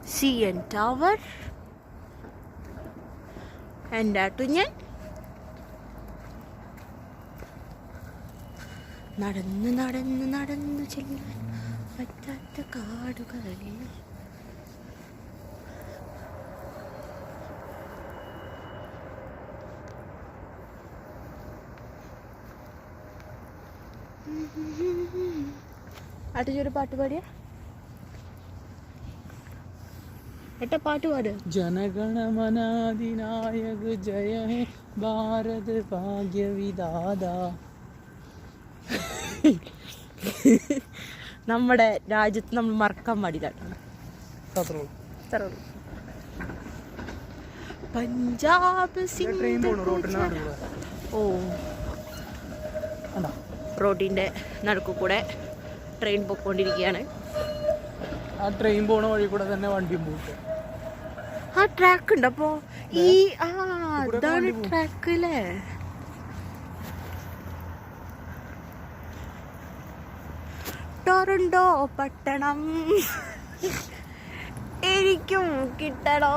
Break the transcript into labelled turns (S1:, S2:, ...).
S1: CN Tower. എൻ്റെ കുഞ്ഞൻ നടന്ന് നടന്ന് നടന്നു ചെല്ലാൻ പറ്റാത്ത കാടുകളിൽ. ആട്ടൊരു പാട്ട് പാടിയ ഏട്ടാ പാട്ട് പാട്.
S2: ജനഗണമനാധിനായക ജയ ഹേ ഭാരത് ഭാഗ്യ വിധാത.
S1: നമ്മുടെ രാജ്യത്ത് നമ്മൾ മറക്കാൻ പാടില്ല. പഞ്ചാബ് ഓ റോഡിന്റെ നടുക്ക് കൂടെ ട്രെയിൻ പോയിക്കൊണ്ടിരിക്കുകയാണ്.
S2: ആ ട്രെയിൻ പോണ വഴി കൂടെ തന്നെ വണ്ടിയും പോകും.
S1: ആ ട്രാക്ക് ഉണ്ട്. അപ്പോ ഈ അതാണ് ട്രാക്ക് അല്ലേ? ടൊറന്റോ പട്ടണം എനിക്കും കിട്ടണോ?